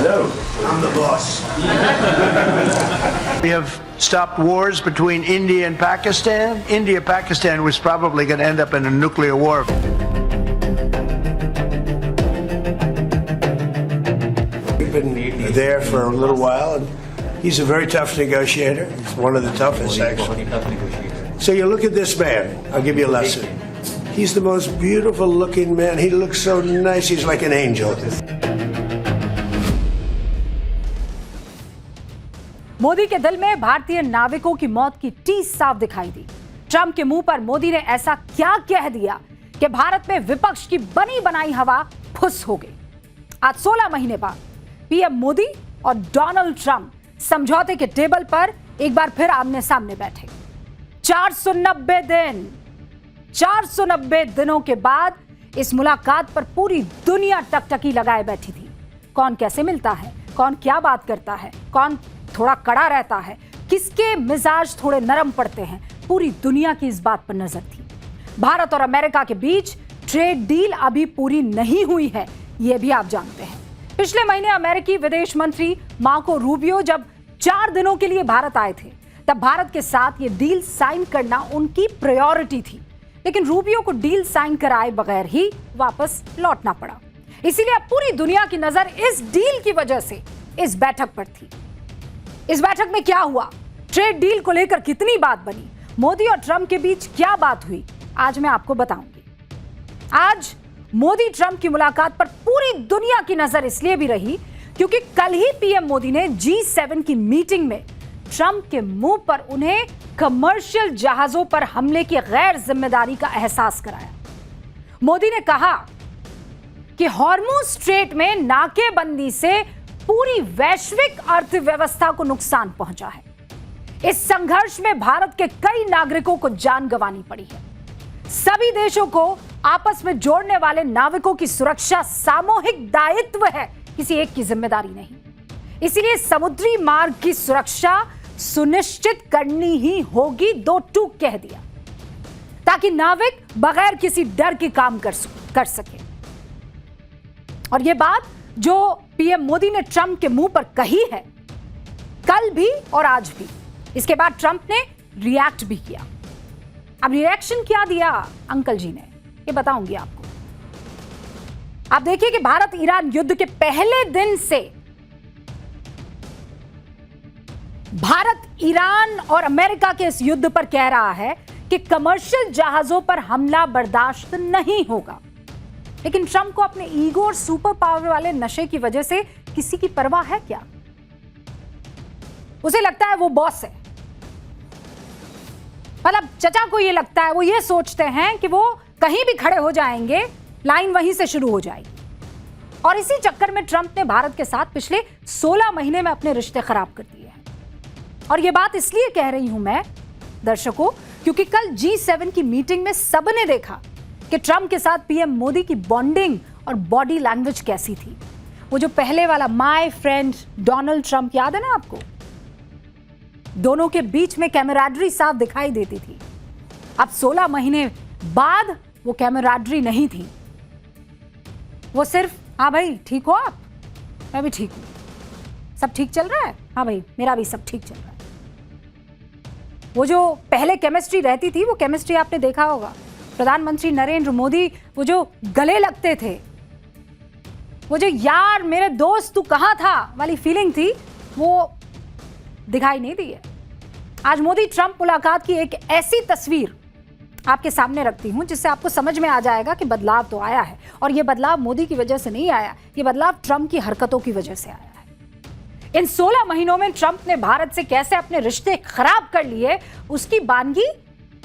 No, I'm the boss. We have stopped wars between India and Pakistan. India-Pakistan was probably going to end up in a nuclear war. We've been there for a little while, and he's a very tough negotiator. He's one of the toughest, actually. So you look at this man. I'll give you a lesson. He's the most beautiful looking man. He looks so nice. He's like an angel. Modi के दिल में भारतीय नाविकों की मौत की टीस साफ दिखाई दी। ट्रंप के मुंह पर मोदी ने ऐसा क्या कह दिया कि भारत में विपक्ष की बनी बनाई हवा फुस हो गई। आज 16 महीने बाद पीएम मोदी और डोनाल्ड ट्रंप समझौते के टेबल पर एक बार फिर आमने सामने बैठे। 490 दिनों के बाद इस मुलाकात पर पूरी दुनिया टकटकी लगाए बैठी थी। कौन कैसे मिलता है, कौन क्या बात करता है, कौन थोड़ा कड़ा रहता है, किसके मिजाज थोड़े नरम पड़ते हैं, पूरी दुनिया की इस बात पर नजर थी। भारत और अमेरिका के बीच ट्रेड डील अभी पूरी नहीं हुई है, यह भी आप जानते हैं। पिछले महीने अमेरिकी विदेश मंत्री मार्को रूबियो जब 4 दिनों के लिए भारत आए थे, तब भारत के साथ यह डील साइन करना उनकी प्रायोरिटी थी, लेकिन रूबियो को डील साइन कराए बगैर ही वापस लौटना पड़ा। इसीलिए अब पूरी दुनिया की नजर इस डील की वजह से इस बैठक पर थी। इस बैठक में क्या हुआ, ट्रेड डील को लेकर कितनी बात बनी, मोदी और ट्रंप के बीच क्या बात हुई, आज मैं आपको बताऊंगी। आज मोदी ट्रंप की मुलाकात पर पूरी दुनिया की नजर इसलिए भी रही क्योंकि कल ही पीएम मोदी ने G7 की मीटिंग में ट्रंप के मुंह पर उन्हें कमर्शियल जहाजों पर हमले की गैर जिम्मेदारी का एहसास कराया। मोदी ने कहा कि हॉर्मुज स्ट्रेट में नाकेबंदी से पूरी वैश्विक अर्थव्यवस्था को नुकसान पहुंचा है। इस संघर्ष में भारत के कई नागरिकों को जान गंवानी पड़ी है। सभी देशों को आपस में जोड़ने वाले नाविकों की सुरक्षा सामूहिक दायित्व है, किसी एक की जिम्मेदारी नहीं। इसीलिए समुद्री मार्ग की सुरक्षा सुनिश्चित करनी ही होगी, 2 टूक कह दिया, ताकि नाविक बगैर किसी डर के काम कर सके। और यह बात जो पीएम मोदी ने ट्रंप के मुंह पर कही है, कल भी और आज भी। इसके बाद ट्रंप ने रिएक्ट भी किया। अब रिएक्शन क्या दिया अंकल जी ने, ये बताऊंगी आपको। आप देखिए कि भारत ईरान युद्ध के पहले दिन से भारत ईरान और अमेरिका के इस युद्ध पर कह रहा है कि कमर्शियल जहाजों पर हमला बर्दाश्त नहीं होगा। लेकिन ट्रंप को अपने ईगो और सुपर पावर वाले नशे की वजह से किसी की परवाह है क्या? उसे लगता है वो बॉस है। मतलब चचा को ये लगता है, वो ये सोचते हैं कि वो कहीं भी खड़े हो जाएंगे, लाइन वहीं से शुरू हो जाएगी। और इसी चक्कर में ट्रंप ने भारत के साथ पिछले 16 महीने में अपने रिश्ते खराब कर दिए हैं। और ये बात इसलिए कह रही हूं मैं दर्शकों, क्योंकि कल G7 की मीटिंग में सबने देखा कि ट्रंप के साथ पीएम मोदी की बॉन्डिंग और बॉडी लैंग्वेज कैसी थी। वो जो पहले वाला माय फ्रेंड डोनाल्ड ट्रंप, याद है ना आपको? दोनों के बीच में कैमराडरी साफ दिखाई देती थी। अब 16 महीने बाद वो कैमराडरी नहीं थी, वो सिर्फ हाँ भाई ठीक हो आप, मैं भी ठीक हूं, सब ठीक चल रहा है, हाँ भाई मेरा भी सब ठीक चल रहा है। वो जो पहले केमिस्ट्री रहती थी, वो केमिस्ट्री आपने देखा होगा। प्रधानमंत्री नरेंद्र मोदी वो जो गले लगते थे, वो जो यार मेरे दोस्त तू कहां था वाली फीलिंग थी, वो दिखाई नहीं दी है। आज मोदी ट्रंप मुलाकात की एक ऐसी तस्वीर आपके सामने रखती हूं जिससे आपको समझ में आ जाएगा कि बदलाव तो आया है। और यह बदलाव मोदी की वजह से नहीं आया, यह बदलाव ट्रंप की हरकतों की वजह से आया है। इन 16 महीनों में ट्रंप ने भारत से कैसे अपने रिश्ते खराब कर लिए, उसकी बानगी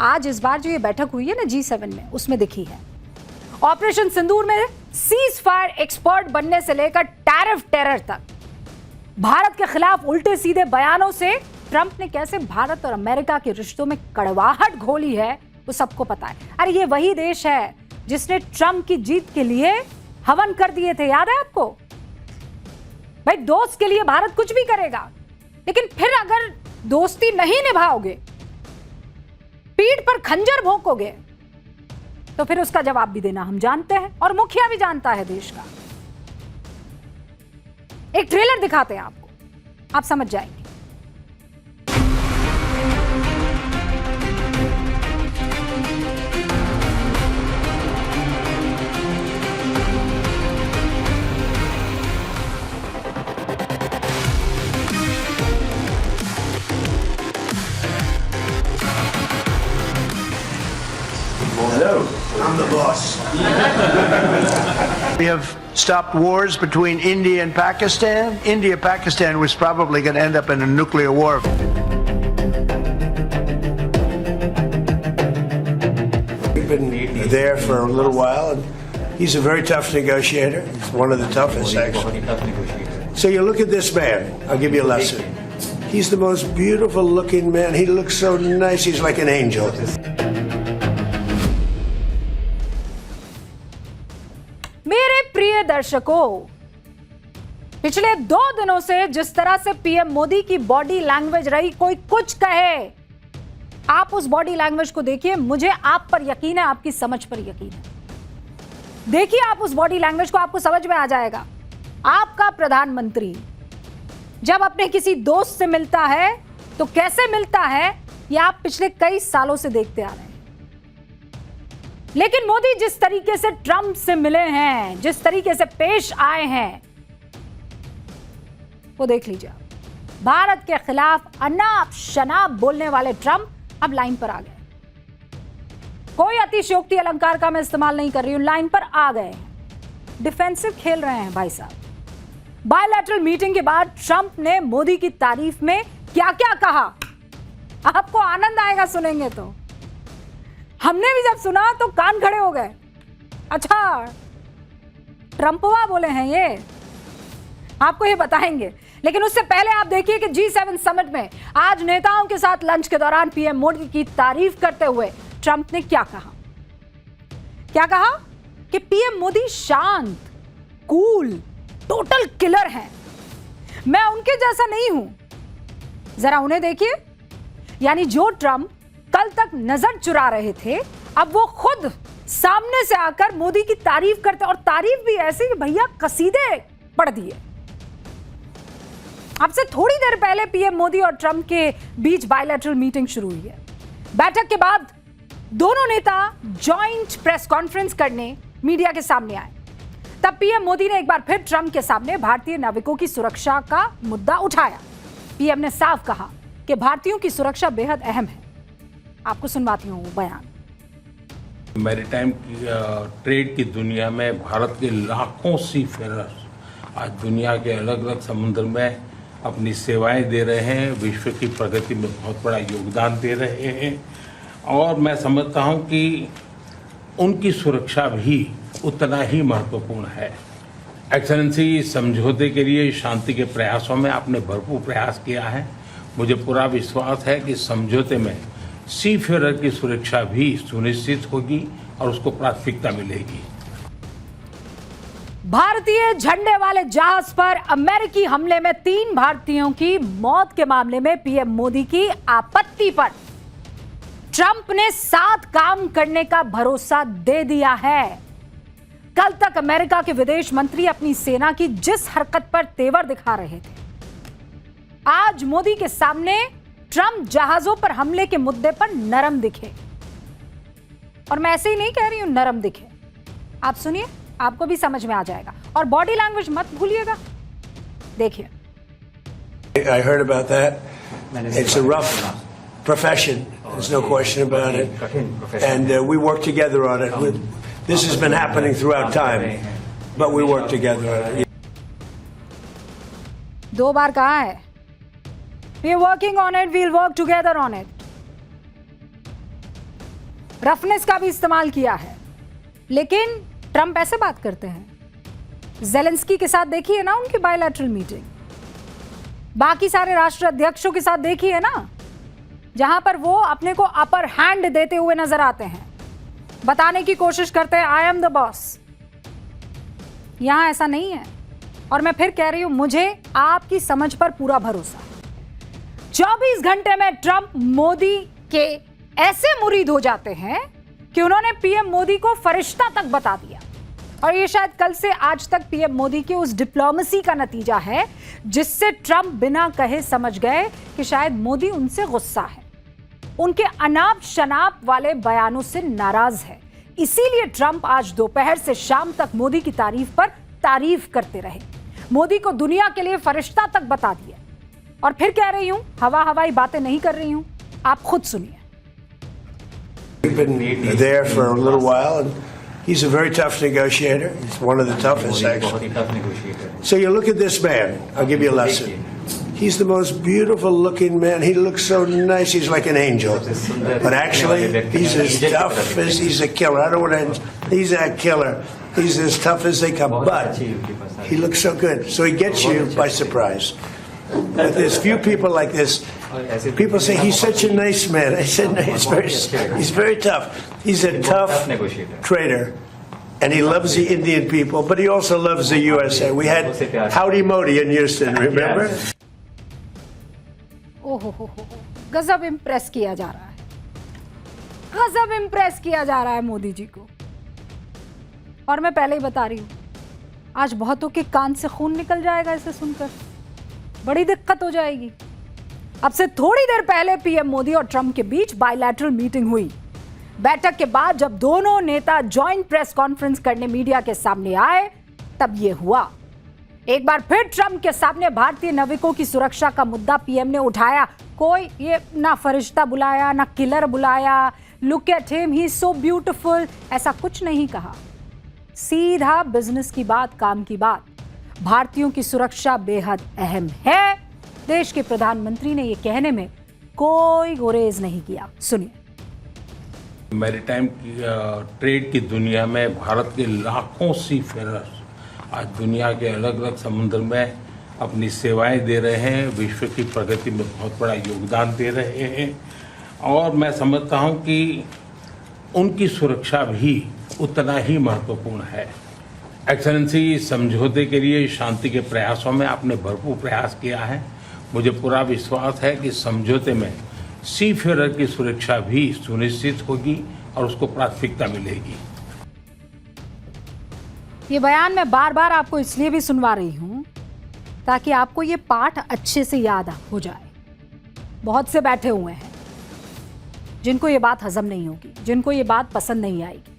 आज इस बार जो ये बैठक हुई है ना G7 में, उसमें दिखी है। ऑपरेशन सिंदूर में सीज फायर एक्सपर्ट बनने से लेकर टैरिफ टेरर तक भारत के खिलाफ उल्टे सीधे बयानों से ट्रंप ने कैसे भारत और अमेरिका के रिश्तों में कड़वाहट घोली है, वो सबको पता है। अरे ये वही देश है जिसने ट्रंप की जीत के लिए हवन कर दिए थे, याद है आपको? भाई दोस्त के लिए भारत कुछ भी करेगा, लेकिन फिर अगर दोस्ती नहीं निभाओगे, पीठ पर खंजर भोंकोगे, तो फिर उसका जवाब भी देना हम जानते हैं और मुखिया भी जानता है देश का। एक ट्रेलर दिखाते हैं आपको, आप समझ जाएंगे। Hello, I'm the boss. We have stopped wars between India and Pakistan. India-Pakistan was probably going to end up in a nuclear war. We've been there for a little while, and he's a very tough negotiator. He's one of the toughest, actually. So you look at this man. I'll give you a lesson. He's the most beautiful-looking man. He looks so nice. He's like an angel. मेरे प्रिय दर्शकों, पिछले 2 दिनों से जिस तरह से PM Modi की बॉडी लैंग्वेज रही, कोई कुछ कहे, आप उस बॉडी लैंग्वेज को देखिए। मुझे आप पर यकीन है, आपकी समझ पर यकीन है। देखिए आप उस बॉडी लैंग्वेज को, आपको समझ में आ जाएगा। आपका प्रधानमंत्री जब अपने किसी दोस्त से मिलता है तो कैसे मिलता है, यह आप पिछले कई सालों से देखते आ रहे हैं। लेकिन मोदी जिस तरीके से ट्रंप से मिले हैं, जिस तरीके से पेश आए हैं, वो देख लीजिए। भारत के खिलाफ अनाप शनाप बोलने वाले ट्रंप अब लाइन पर आ गए। कोई अतिशयोक्ति अलंकार का मैं इस्तेमाल नहीं कर रही हूं, लाइन पर आ गए। डिफेंसिव खेल रहे हैं भाई साहब। बायलैटरल मीटिंग के बाद ट्रंप ने मोदी की तारीफ में क्या क्या कहा, आपको आनंद आएगा सुनेंगे तो। हमने भी जब सुना तो कान खड़े हो गए। अच्छा, ट्रंपवा बोले हैं ये, आपको ये बताएंगे। लेकिन उससे पहले आप देखिए कि G7 समिट में आज नेताओं के साथ लंच के दौरान पीएम मोदी की तारीफ करते हुए ट्रंप ने क्या कहा। क्या कहा कि पीएम मोदी शांत, कूल, टोटल किलर हैं। मैं उनके जैसा नहीं हूं, जरा उन्हें देखिए। यानी जो ट्रंप कल तक नजर चुरा रहे थे, अब वो खुद सामने से आकर मोदी की तारीफ करते, और तारीफ भी ऐसी कि भैया कसीदे पढ़ दिए। अब से थोड़ी देर पहले पीएम मोदी और ट्रंप के बीच बायलैटरल मीटिंग शुरू हुई है। बैठक के बाद दोनों नेता जॉइंट प्रेस कॉन्फ्रेंस करने मीडिया के सामने आए। तब पीएम मोदी ने एक बार फिर ट्रंप के सामने भारतीय नाविकों की सुरक्षा का मुद्दा उठाया। पीएम ने साफ कहा कि भारतीयों की सुरक्षा बेहद अहम है। आपको सुनवाती हूं वो बयान। मैरीटाइम ट्रेड की दुनिया में भारत के लाखों सी फेरर्स आज दुनिया के अलग अलग समुद्र में अपनी सेवाएं दे रहे हैं, विश्व की प्रगति में बहुत बड़ा योगदान दे रहे हैं। और मैं समझता हूं कि उनकी सुरक्षा भी उतना ही महत्वपूर्ण है। एक्सेलेंसी, समझौते के लिए शांति के प्रयासों में आपने भरपूर प्रयास किया है। मुझे पूरा विश्वास है कि समझौते में सी फेरर की सुरक्षा भी सुनिश्चित होगी और उसको प्राथमिकता मिलेगी। भारतीय झंडे वाले जहाज पर अमेरिकी हमले में 3 भारतीयों की मौत के मामले में पीएम मोदी की आपत्ति पर ट्रंप ने साथ काम करने का भरोसा दे दिया है। कल तक अमेरिका के विदेश मंत्री अपनी सेना की जिस हरकत पर तेवर दिखा रहे थे, आज मोदी के सामने ट्रंप जहाजों पर हमले के मुद्दे पर नरम दिखे। और मैं ऐसे ही नहीं कह रही हूं नरम दिखे, आप सुनिए, आपको भी समझ में आ जाएगा। और बॉडी लैंग्वेज मत भूलिएगा, देखिए। I heard about that. It's a rough profession. There's no question about it. And we work together on it. This has been happening throughout time, but we work together on it. 2 बार कहा है, we're working on it, we'll work together on it. Roughness का भी इस्तेमाल किया है। लेकिन Trump ऐसे बात करते हैं। ज़ेलेंस्की के साथ देखिए ना उनकी बायलैटरल मीटिंग, बाकी सारे राष्ट्र अध्यक्षों के साथ देखिए ना, जहां पर वो अपने को अपर हैंड देते हुए नजर आते हैं, बताने की कोशिश करते हैं आई एम द बॉस। यहां ऐसा नहीं है। और मैं फिर कह रही हूं, मुझे आपकी समझ पर पूरा भरोसा है। 24 घंटे में ट्रंप मोदी के ऐसे मुरीद हो जाते हैं कि उन्होंने पीएम मोदी को फरिश्ता तक बता दिया। और ये शायद कल से आज तक पीएम मोदी के उस डिप्लोमेसी का नतीजा है जिससे ट्रंप बिना कहे समझ गए कि शायद मोदी उनसे गुस्सा है, उनके अनाप शनाप वाले बयानों से नाराज है। इसीलिए ट्रंप आज दोपहर से शाम तक मोदी की तारीफ पर तारीफ करते रहे, मोदी को दुनिया के लिए फरिश्ता तक बता दिया। और फिर कह रही हूं हवाई बातें नहीं कर रही हूं, आप खुद सुनिए। We've been there for a little while, and he's a very tough negotiator. He's one of the toughest, actually. So you look at this man. I'll give you a lesson. He's the most beautiful-looking man. He looks so nice. He's like an angel. But actually, he's as tough as he's a killer. I don't want to. He's a killer. He's as tough as they come. But he looks so good. So he gets you by surprise. But there's few people like this. People say he's such a nice man. I said no, he's very tough. He's a tough trader, and he loves the Indian people, but he also loves the USA. We had Howdy Modi in Houston, remember? ओहो, गजब impress किया जा रहा है, गजब impress किया जा रहा है मोदी जी को। और मैं पहले ही बता रही हूं, आज बहुतों के कान से खून निकल जाएगा इसे सुनकर, बड़ी दिक्कत हो जाएगी। अब से थोड़ी देर पहले पीएम मोदी और ट्रंप के बीच बायलैटरल मीटिंग हुई। बैठक के बाद जब दोनों नेता जॉइंट प्रेस कॉन्फ्रेंस करने मीडिया के सामने आए, तब यह हुआ। एक बार फिर ट्रंप के सामने भारतीय नाविकों की सुरक्षा का मुद्दा पीएम ने उठाया। कोई ये ना फरिश्ता बुलाया, ना किलर बुलाया, look at him, he is so beautiful, ऐसा कुछ नहीं कहा। सीधा बिजनेस की बात, काम की बात। भारतीयों की सुरक्षा बेहद अहम है। देश के प्रधानमंत्री ने यह कहने में कोई गुरेज नहीं किया। सुनिए। मैरीटाइम की ट्रेड की दुनिया में भारत के लाखों सीफेरर्स आज दुनिया के अलग अलग समुद्र में अपनी सेवाएं दे रहे हैं, विश्व की प्रगति में बहुत बड़ा योगदान दे रहे हैं। और मैं समझता हूं कि उनकी सुरक्षा भी उतना ही महत्वपूर्ण है। एक्सेलेंसी, समझौते के लिए शांति के प्रयासों में आपने भरपूर प्रयास किया है। मुझे पूरा विश्वास है कि समझौते में सीफेरर की सुरक्षा भी सुनिश्चित होगी और उसको प्राथमिकता मिलेगी। ये बयान मैं बार बार आपको इसलिए भी सुनवा रही हूं ताकि आपको ये पाठ अच्छे से याद हो जाए। बहुत से बैठे हुए हैं जिनको ये बात हजम नहीं होगी, जिनको ये बात पसंद नहीं आएगी,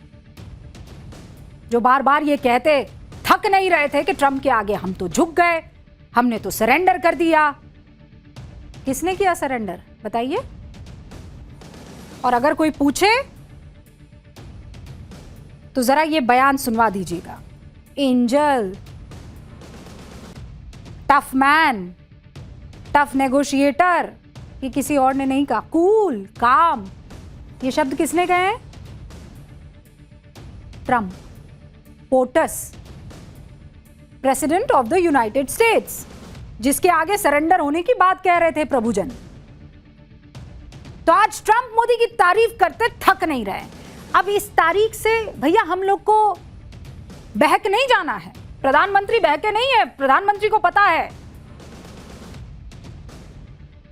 जो बार बार ये कहते थक नहीं रहे थे कि ट्रंप के आगे हम तो झुक गए, हमने तो सरेंडर कर दिया। किसने किया सरेंडर, बताइए? और अगर कोई पूछे तो जरा ये बयान सुनवा दीजिएगा। Angel, tough man, tough negotiator, ये किसी और ने नहीं कहा। कूल, काम, ये शब्द किसने कहे हैं? Trump. POTUS, president of the United states, जिसके आगे सरेंडर होने की बात कह रहे थे प्रभुजन। तो आज ट्रंप मोदी की तारीफ करते थक नहीं रहे। अब इस तारीख से भैया हम लोग को बहक नहीं जाना है। प्रधानमंत्री बहके नहीं है, प्रधानमंत्री को पता है,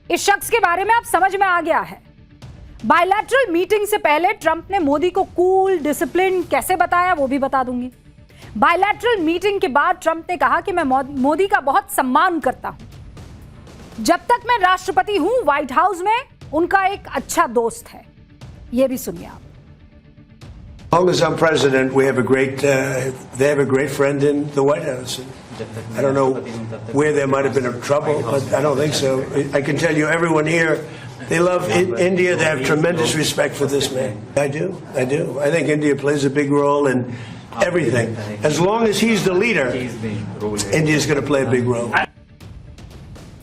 इस शख्स के बारे में अब समझ में आ गया है। बायलैटरल मीटिंग से पहले ट्रंप ने मोदी को कूल, डिसिप्लिन कैसे बताया वो भी बता दूंगी। बायलैटरल मीटिंग के बाद ट्रंप ने कहा कि मैं मोदी का बहुत सम्मान करता हूं, जब तक मैं राष्ट्रपति हूं व्हाइट हाउस में उनका एक अच्छा दोस्त है। ये भी सुनिए आप। As long as I'm president, we have a great. They have a great friend in the White House. I don't know where there might have been a trouble, but I don't think so. I can tell you, everyone here, they love India. They have tremendous respect for this man. I do. I think India plays a big role in everything. As long as he's the leader, India's going to play a big role.